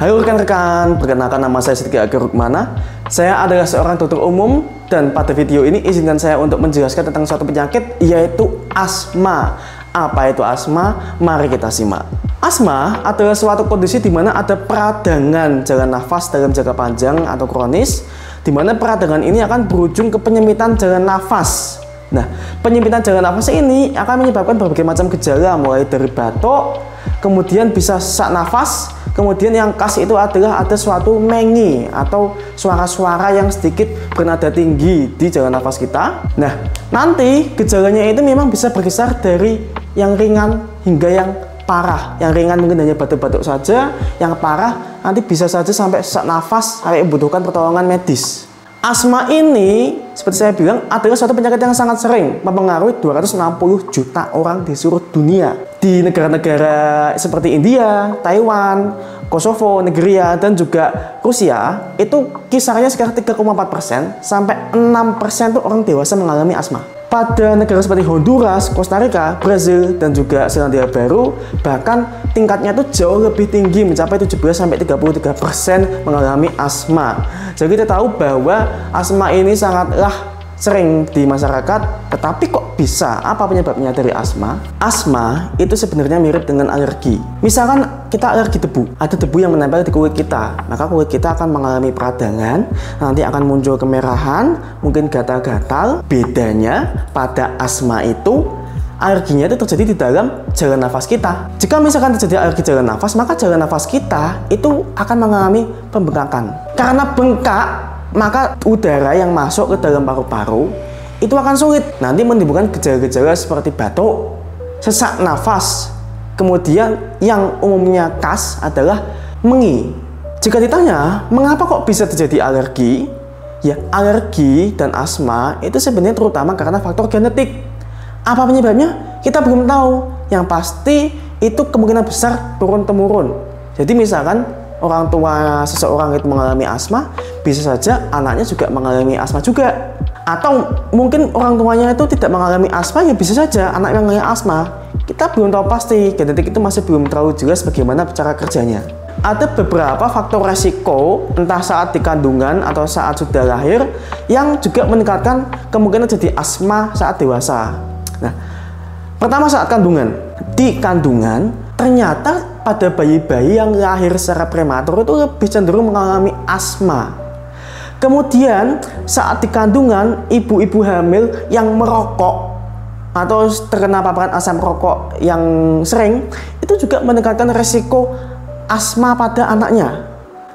Halo rekan-rekan, perkenalkan nama saya Sidki Agil Rukmana. Saya adalah seorang dokter umum dan pada video ini izinkan saya untuk menjelaskan tentang suatu penyakit yaitu asma. Apa itu asma? Mari kita simak. Asma adalah suatu kondisi di mana ada peradangan jalan nafas dalam jangka panjang atau kronis, di mana peradangan ini akan berujung ke penyempitan jalan nafas. Nah, penyempitan jalan nafas ini akan menyebabkan berbagai macam gejala, mulai dari batuk, kemudian bisa sesak nafas, kemudian yang khas itu adalah ada suatu mengi atau suara-suara yang sedikit bernada tinggi di jalan nafas kita. Nah, nanti gejalanya itu memang bisa berkisar dari yang ringan hingga yang parah. Yang ringan mungkin hanya batuk-batuk saja, yang parah nanti bisa saja sampai sesak nafas, sampai membutuhkan pertolongan medis. Asma ini, seperti saya bilang, adalah suatu penyakit yang sangat sering mempengaruhi 260 juta orang di seluruh dunia. Di negara-negara seperti India, Taiwan, Kosovo, Nigeria, dan juga Rusia, itu kisarannya sekitar 3,4% sampai 6% itu orang dewasa mengalami asma. Pada negara seperti Honduras, Costa Rica, Brazil, dan juga Selandia Baru, bahkan tingkatnya itu jauh lebih tinggi, mencapai 17-33% mengalami asma. Jadi kita tahu bahwa asma ini sangatlah sering di masyarakat, tetapi kok bisa? Apa penyebabnya dari asma? Asma itu sebenarnya mirip dengan alergi. Misalkan kita alergi debu, ada debu yang menempel di kulit kita, maka kulit kita akan mengalami peradangan, nanti akan muncul kemerahan, mungkin gatal-gatal. Bedanya pada asma itu, alerginya itu terjadi di dalam jalan nafas kita. Jika misalkan terjadi alergi jalan nafas, maka jalan nafas kita itu akan mengalami pembengkakan. Karena bengkak, maka udara yang masuk ke dalam paru-paru itu akan sulit. Nanti menimbulkan gejala-gejala seperti batuk, sesak nafas, kemudian yang umumnya khas adalah mengi. Jika ditanya, mengapa kok bisa terjadi alergi? Ya, alergi dan asma itu sebenarnya terutama karena faktor genetik. Apa penyebabnya? Kita belum tahu. Yang pasti itu kemungkinan besar turun-temurun. Jadi misalkan orang tua seseorang itu mengalami asma, bisa saja anaknya juga mengalami asma juga. Atau mungkin orang tuanya itu tidak mengalami asma, ya bisa saja anak yang mengalami asma. Kita belum tahu pasti, genetik itu masih belum terlalu jelas bagaimana cara kerjanya. Ada beberapa faktor resiko, entah saat di kandungan atau saat sudah lahir, yang juga meningkatkan kemungkinan jadi asma saat dewasa. Nah, pertama saat kandungan. Di kandungan, ternyata pada bayi-bayi yang lahir secara prematur itu lebih cenderung mengalami asma. Kemudian saat di kandungan, ibu-ibu hamil yang merokok atau terkena paparan asam rokok yang sering, itu juga meningkatkan resiko asma pada anaknya.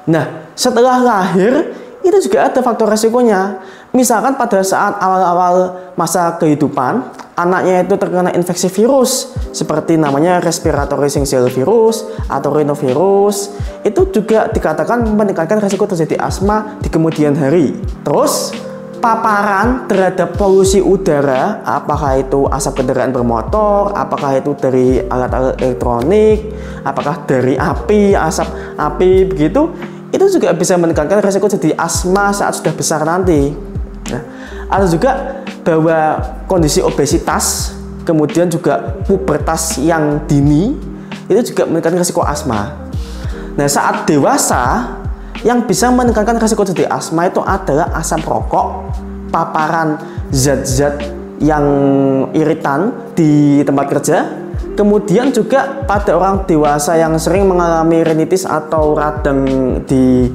Nah, setelah lahir, itu juga ada faktor resikonya. Misalkan pada saat awal-awal masa kehidupan, anaknya itu terkena infeksi virus seperti namanya respiratory syncytial virus atau rhinovirus, itu juga dikatakan meningkatkan risiko terjadi asma di kemudian hari. Terus paparan terhadap polusi udara, apakah itu asap kendaraan bermotor, apakah itu dari alat-alat elektronik, apakah dari api, asap api begitu, itu juga bisa meningkatkan risiko jadi asma saat sudah besar nanti. Nah, ada juga bahwa kondisi obesitas, kemudian juga pubertas yang dini, itu juga meningkatkan risiko asma. Nah, saat dewasa, yang bisa meningkatkan risiko jadi asma itu adalah asap rokok, paparan zat-zat yang iritan di tempat kerja, kemudian juga pada orang dewasa yang sering mengalami rinitis atau radang di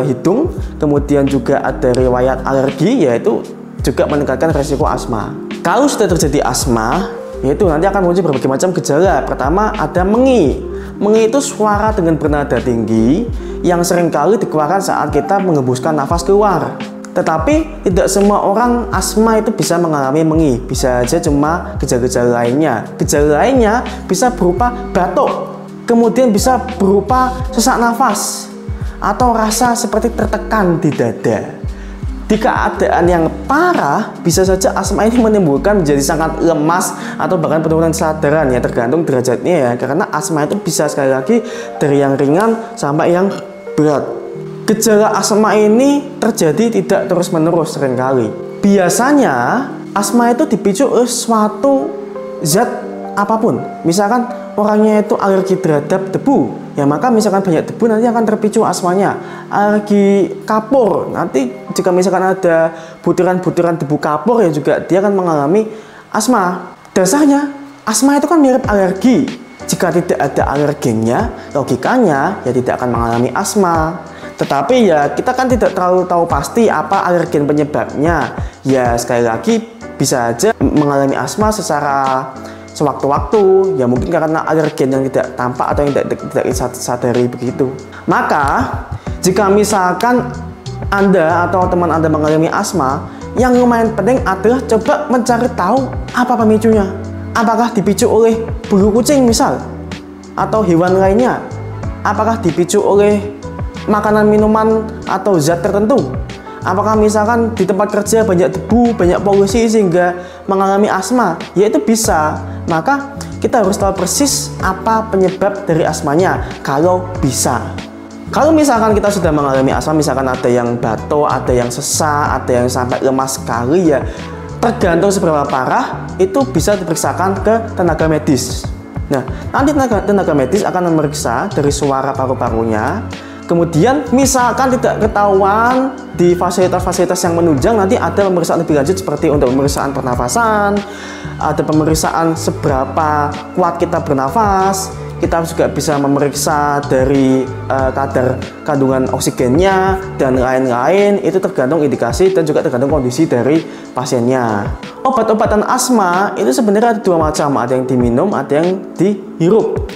hidung, kemudian juga ada riwayat alergi, yaitu juga meningkatkan resiko asma. Kalau sudah terjadi asma, yaitu nanti akan muncul berbagai macam gejala. Pertama ada mengi. Mengi itu suara dengan bernada tinggi yang seringkali dikeluarkan saat kita mengembuskan nafas keluar. Tetapi tidak semua orang asma itu bisa mengalami mengi. Bisa aja cuma gejala-gejala lainnya. Gejala lainnya bisa berupa batuk, kemudian bisa berupa sesak nafas, atau rasa seperti tertekan di dada. Di keadaan yang parah, bisa saja asma ini menimbulkan menjadi sangat lemas atau bahkan penurunan kesadaran, ya tergantung derajatnya ya. Karena asma itu bisa sekali lagi dari yang ringan sampai yang berat. Gejala asma ini terjadi tidak terus-menerus seringkali. Biasanya asma itu dipicu oleh suatu zat apapun. Misalkan orangnya itu alergi terhadap debu, ya maka misalkan banyak debu nanti akan terpicu asmanya. Alergi kapur, nanti jika misalkan ada butiran-butiran debu kapur ya juga dia akan mengalami asma. Dasarnya asma itu kan mirip alergi. Jika tidak ada alergennya, logikanya ya tidak akan mengalami asma. Tetapi ya kita kan tidak terlalu tahu pasti apa alergen penyebabnya. Ya sekali lagi bisa aja mengalami asma secara sewaktu-waktu, ya mungkin karena alergen yang tidak tampak atau yang tidak sadari begitu. Maka jika misalkan Anda atau teman Anda mengalami asma, yang lumayan penting adalah coba mencari tahu apa pemicunya. Apakah dipicu oleh bulu kucing misal, atau hewan lainnya? Apakah dipicu oleh makanan, minuman, atau zat tertentu? Apakah misalkan di tempat kerja banyak debu, banyak polusi sehingga mengalami asma? Ya itu bisa. Maka kita harus tahu persis apa penyebab dari asmanya kalau bisa. Kalau misalkan kita sudah mengalami asma, misalkan ada yang batuk, ada yang sesak, ada yang sampai lemas sekali, ya tergantung seberapa parah, itu bisa diperiksakan ke tenaga medis. Nah, nanti tenaga medis akan memeriksa dari suara paru-parunya. Kemudian misalkan tidak ketahuan di fasilitas-fasilitas yang menunjang, nanti ada pemeriksaan lebih lanjut seperti untuk pemeriksaan pernafasan, ada pemeriksaan seberapa kuat kita bernafas. Kita juga bisa memeriksa dari kadar kandungan oksigennya dan lain-lain. Itu tergantung indikasi dan juga tergantung kondisi dari pasiennya. Obat-obatan asma itu sebenarnya ada dua macam, ada yang diminum, ada yang dihirup.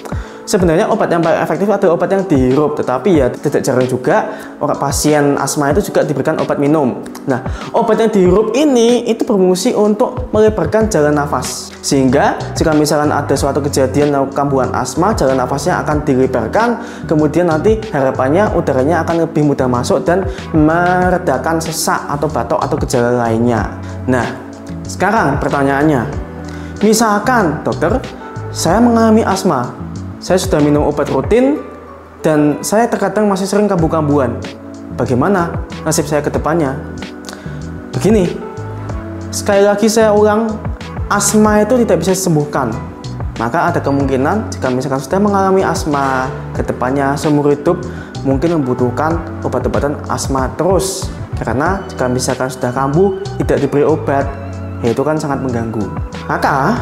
Sebenarnya obat yang paling efektif adalah obat yang dihirup, tetapi ya tidak jarang juga orang pasien asma itu juga diberikan obat minum. Nah, obat yang dihirup ini itu berfungsi untuk melebarkan jalan nafas, sehingga jika misalkan ada suatu kejadian kambuhan asma, jalan nafasnya akan dilebarkan, kemudian nanti harapannya udaranya akan lebih mudah masuk dan meredakan sesak atau batuk atau gejala lainnya. Nah, sekarang pertanyaannya, misalkan dokter, saya mengalami asma, saya sudah minum obat rutin dan saya terkadang masih sering kambuh-kambuhan. Bagaimana nasib saya ke depannya? Begini, sekali lagi saya ulang, asma itu tidak bisa disembuhkan. Maka ada kemungkinan jika misalkan sudah mengalami asma, ke depannya seumur hidup mungkin membutuhkan obat-obatan asma terus. Karena jika misalkan sudah kambuh tidak diberi obat, ya itu kan sangat mengganggu. Maka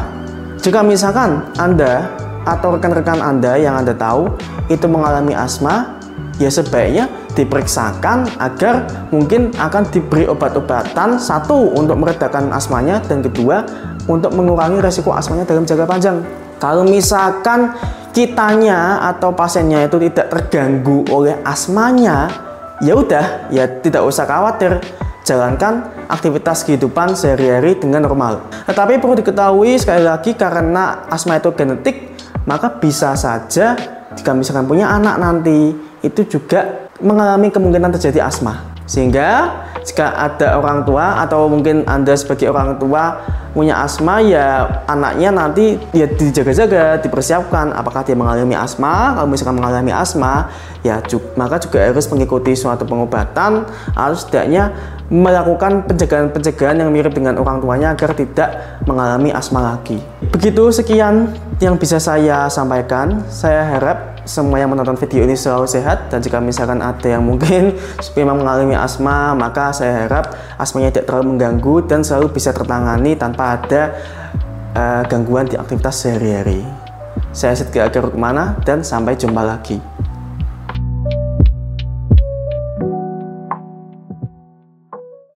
jika misalkan Anda atau rekan-rekan Anda yang Anda tahu itu mengalami asma, ya sebaiknya diperiksakan agar mungkin akan diberi obat-obatan, satu untuk meredakan asmanya dan kedua untuk mengurangi resiko asmanya dalam jangka panjang. Kalau misalkan kitanya atau pasiennya itu tidak terganggu oleh asmanya, ya udah, ya tidak usah khawatir, jalankan aktivitas kehidupan sehari-hari dengan normal. Tetapi perlu diketahui sekali lagi, karena asma itu genetik, maka bisa saja jika misalkan punya anak nanti itu juga mengalami kemungkinan terjadi asma. Sehingga jika ada orang tua atau mungkin Anda sebagai orang tua punya asma, ya anaknya nanti ya dijaga-jaga, dipersiapkan apakah dia mengalami asma. Kalau misalkan mengalami asma, ya maka juga harus mengikuti suatu pengobatan atau setidaknya melakukan pencegahan-pencegahan yang mirip dengan orang tuanya agar tidak mengalami asma lagi. Begitu, sekian yang bisa saya sampaikan. Saya harap semua yang menonton video ini selalu sehat, dan jika misalkan ada yang mungkin memang mengalami asma, maka saya harap asmanya tidak terlalu mengganggu dan selalu bisa tertangani tanpa ada gangguan di aktivitas sehari-hari. Saya Setki Agar Rukmana dan sampai jumpa lagi.